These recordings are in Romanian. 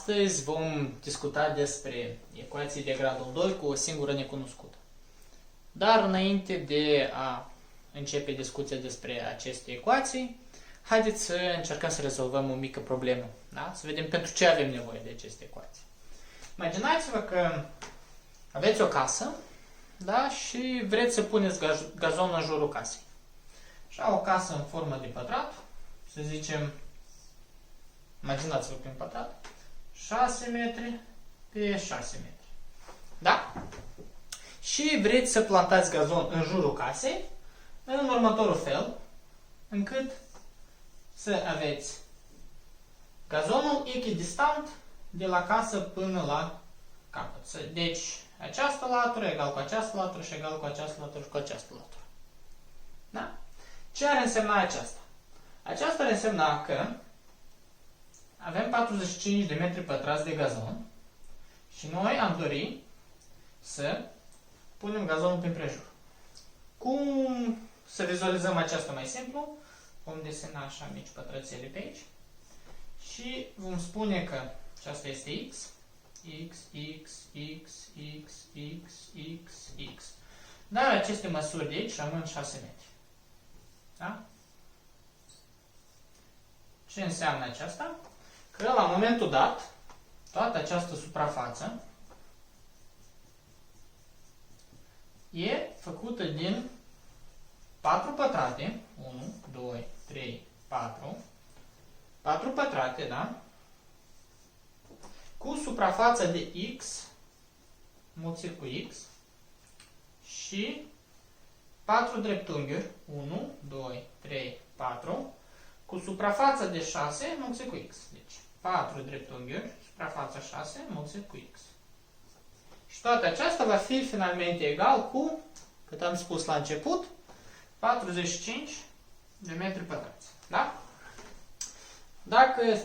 Astăzi vom discuta despre ecuații de gradul 2 cu o singură necunoscută. Dar înainte de a începe discuția despre aceste ecuații, haideți să încercăm să rezolvăm o mică problemă. Da? Să vedem pentru ce avem nevoie de aceste ecuații. Imaginați-vă că aveți o casă, da? Și vreți să puneți gazon în jurul casei. Așa, o casă în formă de pătrat, să zicem, imaginați-vă pe un pătrat, 6 metri pe 6 metri. Da? Și vreți să plantați gazon în jurul casei în următorul fel, încât să aveți gazonul echidistant de la casă până la capăt. Deci, această latură egal cu această latură și egal cu această latură și cu această latură. Da? Ce ar însemna aceasta? Aceasta ar însemna că avem 45 de metri pătrați de gazon și noi am dorit să punem gazonul pe împrejur. Cum să vizualizăm aceasta mai simplu? Vom desena așa mici pătrățele pe aici și vom spune că aceasta este x, x, x, x, x, x, x, x. Dar aceste măsuri de aici rămân 6 metri. Da? Ce înseamnă aceasta? Că la momentul dat, toată această suprafață e făcută din 4 pătrate, 1, 2, 3, 4, 4 pătrate, da? Cu suprafața de x mulțit cu x și 4 dreptunghiuri, 1, 2, 3, 4, cu suprafața de 6 mulțit cu x. Deci 4 dreptunghiuri, suprafața 6 mulțit cu x. Și toată aceasta va fi finalmente egal cu, cât am spus la început, 45 de metri pătrați. Da? Dacă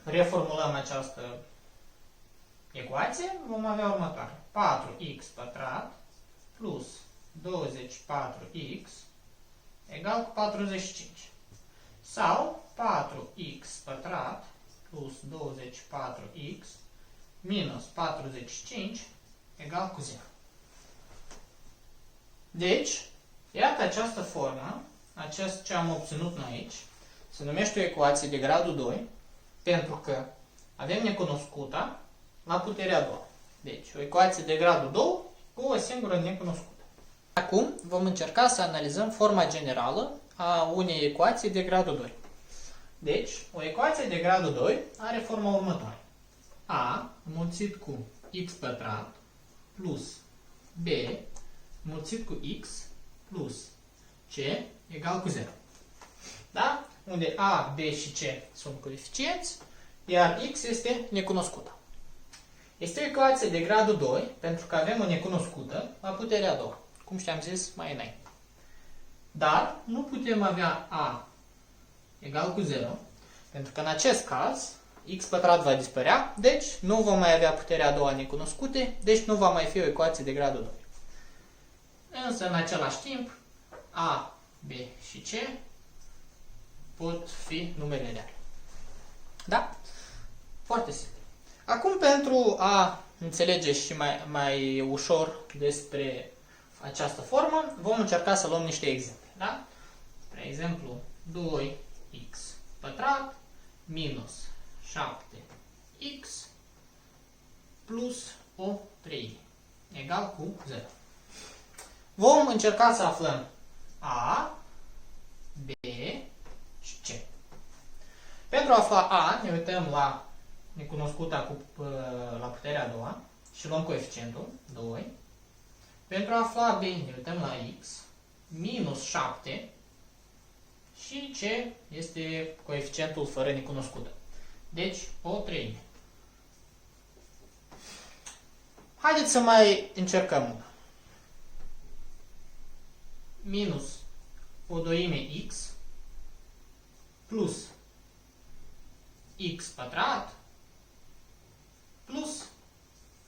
reformulăm această ecuație, vom avea următoare. 4x pătrat plus 24x egal cu 45. Sau 4x pătrat plus 24x minus 45 egal cu 0. Deci, iată această formă, acest ce am obținut noi aici, se numește o ecuație de gradul 2, pentru că avem necunoscuta la puterea a doua. Deci, o ecuație de gradul 2 cu o singură necunoscută. Acum vom încerca să analizăm forma generală a unei ecuații de gradul 2. Deci, o ecuație de gradul 2 are forma următoare. A mulțit cu x pătrat plus b mulțit cu x plus c egal cu 0. Da? Unde a, b și c sunt coeficienți, iar x este necunoscută. Este o ecuație de gradul 2 pentru că avem o necunoscută la puterea a doua, cum și-am zis mai înainte. Dar nu putem avea a egal cu 0, pentru că în acest caz x pătrat va dispărea, deci nu vom mai avea puterea a doua necunoscute, deci nu va mai fi o ecuație de gradul 2. Însă, în același timp, a, b și c pot fi numere reale. Da? Foarte simplu. Acum, pentru a înțelege și mai ușor despre această formă, vom încerca să luăm niște exemple. Da? Spre exemplu, 2x pătrat minus 7x plus o treime egal cu 0. Vom încerca să aflăm a, b și c. Pentru a afla a, ne uităm la necunoscuta la puterea a doua și luăm coeficientul 2. Pentru a afla b, ne uităm la x minus 7 și c este coeficientul fără necunoscută. Deci, o treime. Haideți să mai încercăm una. Minus o doime x plus x pătrat plus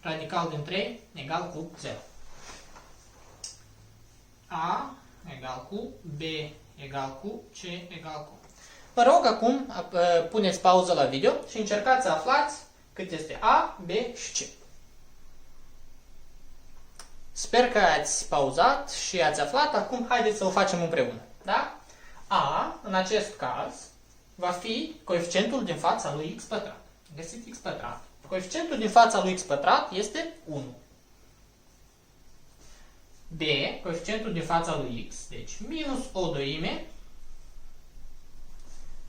radical din 3 egal cu 0. A egal cu B egal cu C egal cu. Vă rog acum, puneți pauză la video și încercați să aflați cât este A, B și C. Sper că ați pauzat și ați aflat. Acum haideți să o facem împreună. Da? A, în acest caz, va fi coeficientul din fața lui x pătrat. Găsiți x pătrat. Coeficientul din fața lui x pătrat este 1. B, coeficientul din fața lui x, deci minus o doime.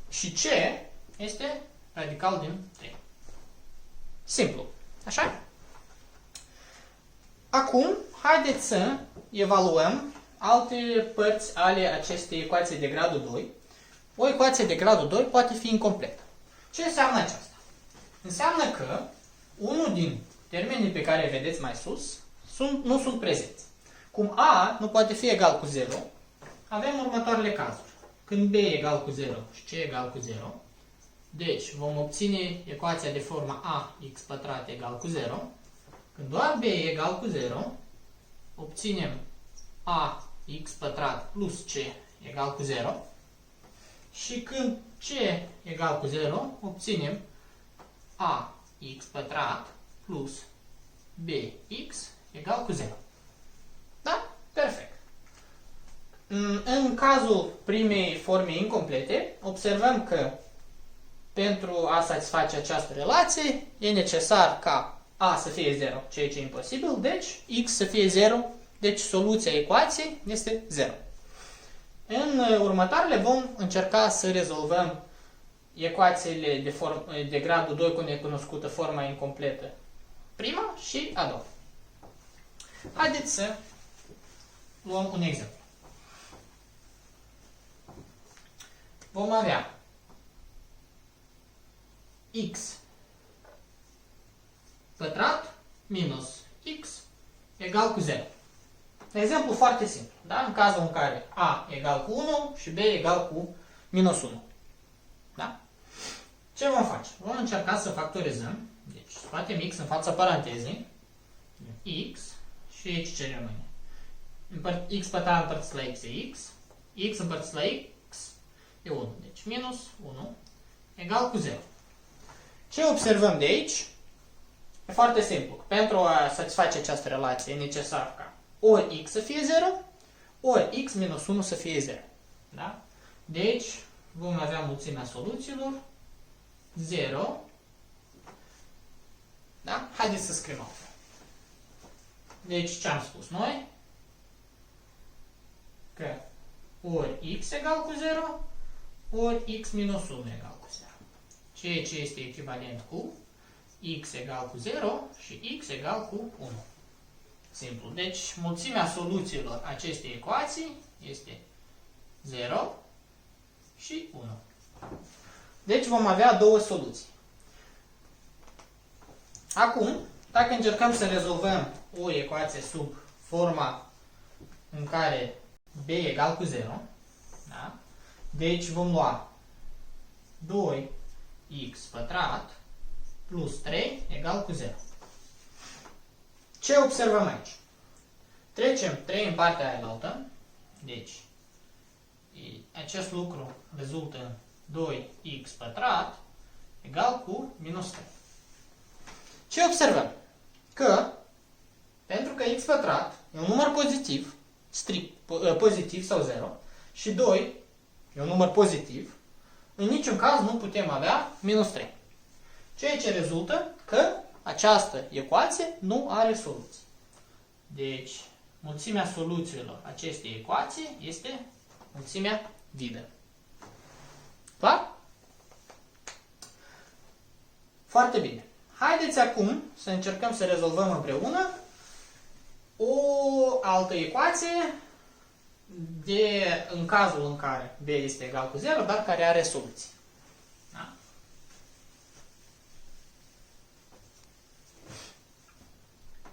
Și C este radical din 3. Simplu. Așa? Acum, haideți să evaluăm alte părți ale acestei ecuații de gradul 2. O ecuație de gradul 2 poate fi incompletă. Ce înseamnă aceasta? Înseamnă că unul din termenii pe care îi vedeți mai sus nu sunt prezenți. Cum A nu poate fi egal cu 0, avem următoarele cazuri. Când B e egal cu 0 și C e egal cu 0, deci vom obține ecuația de forma ax pătrat egal cu 0. Când doar B e egal cu 0, obținem ax pătrat plus C egal cu 0. Și când C egal cu 0, obținem ax pătrat plus bx egal cu 0. Da? Perfect. În cazul primei forme incomplete, observăm că pentru a satisface această relație e necesar ca a să fie 0, ceea ce e imposibil, deci x să fie 0, deci soluția ecuației este 0. În următoarele vom încerca să rezolvăm ecuațiile de gradul 2 cu necunoscută forma incompletă prima și a doua. Haideți să luăm un exemplu. Vom avea x pătrat minus x egal cu 0. De exemplu foarte simplu. Da? În cazul în care a egal cu 1 și b egal cu minus 1. Da? Ce vom face? Vom încerca să factorizăm. Deci scoatem x în fața parantezei. X și aici ce rămâne? X pătrat împărțit la x e x. X împărțit la x e 1. Deci minus 1 egal cu 0. Ce observăm de aici? E foarte simplu. Pentru a satisface această relație e necesar ca ori x să fie 0, ori x minus 1 să fie 0. Da? Deci vom avea mulțimea soluțiilor 0. Da? Haideți să scriem altfel. Deci ce am spus noi? Că ori x egal cu 0, ori x minus 1 egal cu 0. Ceea ce este echivalent cu x egal cu 0 și x egal cu 1. Simplu. Deci mulțimea soluțiilor acestei ecuații este 0 și 1. Deci vom avea două soluții. Acum, dacă încercăm să rezolvăm o ecuație sub forma în care b egal cu 0, da? Deci vom lua 2x pătrat plus 3 egal cu 0. Ce observăm aici? Trecem 3 în partea aia altă, deci acest lucru rezultă în 2x pătrat egal cu minus 3. Ce observăm? Că, pentru că x pătrat e un număr pozitiv, strict pozitiv sau 0, și 2 e un număr pozitiv, în niciun caz nu putem avea minus 3. Ceea ce rezultă că această ecuație nu are soluții. Deci, mulțimea soluțiilor acestei ecuații este mulțimea vidă. Clar? Foarte bine. Haideți acum să încercăm să rezolvăm împreună o altă ecuație în cazul în care b este egal cu 0, dar care are soluții. Da?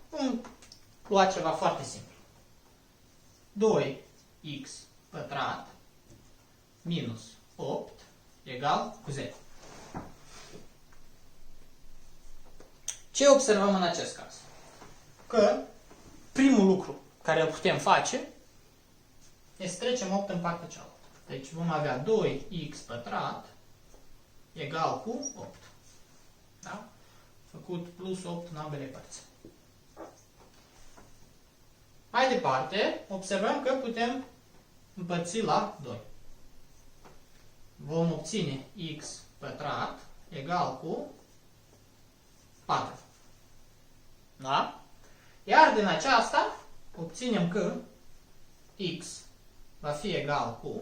Vom lua ceva foarte simplu. 2x pătrat minus 8 egal cu 0. Ce observăm în acest caz? Că primul lucru care îl putem face este să trecem 8 în partea cealaltă. Deci vom avea 2x pătrat egal cu 8. Da? Făcut plus 8 în ambele părți. Mai departe, observăm că putem împărți la 2. Vom obține x pătrat egal cu 4. Da? Iar din aceasta obținem că x va fi egal cu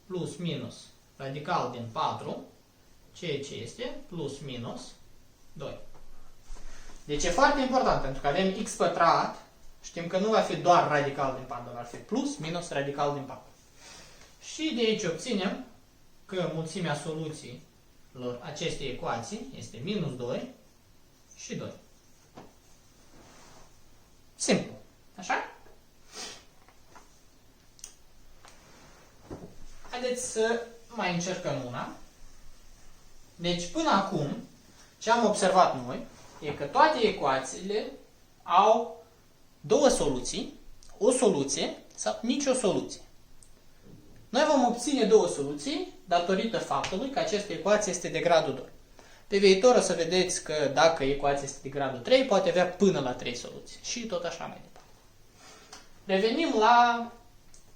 plus minus radical din 4, ceea ce este plus minus 2. Deci e foarte important, pentru că avem x pătrat, știm că nu va fi doar radical din 4, va fi plus minus radical din 4. Și de aici obținem că mulțimea soluțiilor acestei ecuații este minus 2 și 2. Simplu. Așa? Haideți să mai încercăm una. Deci, până acum, ce am observat noi e că toate ecuațiile au două soluții, o soluție sau nicio soluție. Noi vom obține două soluții datorită faptului că această ecuație este de gradul 2. Pe viitor o să vedeți că dacă ecuația este de gradul 3, poate avea până la 3 soluții. Și tot așa mai departe. Revenim la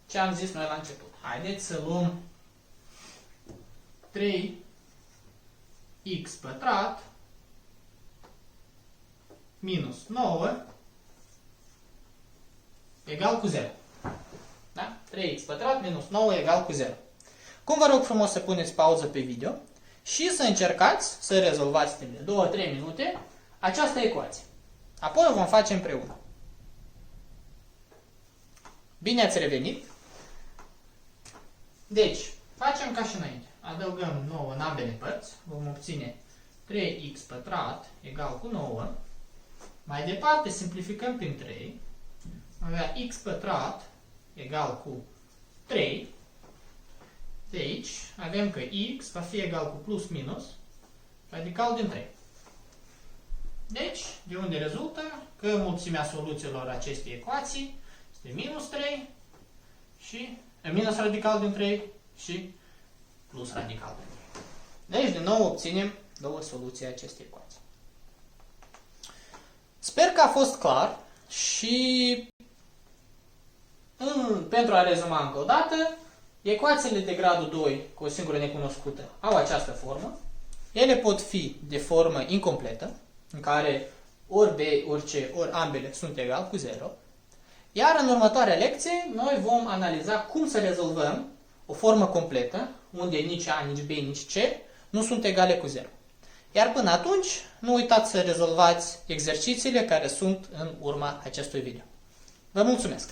ce am zis noi la început. Haideți să luăm 3x pătrat minus 9 egal cu 0. Da? 3x pătrat minus 9 egal cu 0. Cum vă rog frumos să puneți pauză pe video și să încercați să rezolvați timp de 2-3 minute această ecuație. Apoi o vom face împreună. Bine ați revenit! Deci, facem ca și înainte. Adăugăm 9 în ambele părți. Vom obține 3x pătrat egal cu 9. Mai departe simplificăm prin 3. Vom avea x pătrat egal cu 3. De aici avem că x va fi egal cu plus minus radical din 3. Deci, de unde rezultă că mulțimea soluțiilor acestei ecuații este minus 3 și minus radical din 3 și plus radical din 3. Deci, din nou, obținem două soluții acestei ecuații. Sper că a fost clar și pentru a rezuma încă o dată, ecuațiile de gradul 2 cu o singură necunoscută au această formă. Ele pot fi de formă incompletă, în care ori B, ori C, ori ambele sunt egal cu 0. Iar în următoarea lecție, noi vom analiza cum să rezolvăm o formă completă, unde nici A, nici B, nici C nu sunt egale cu 0. Iar până atunci, nu uitați să rezolvați exercițiile care sunt în urma acestui video. Vă mulțumesc!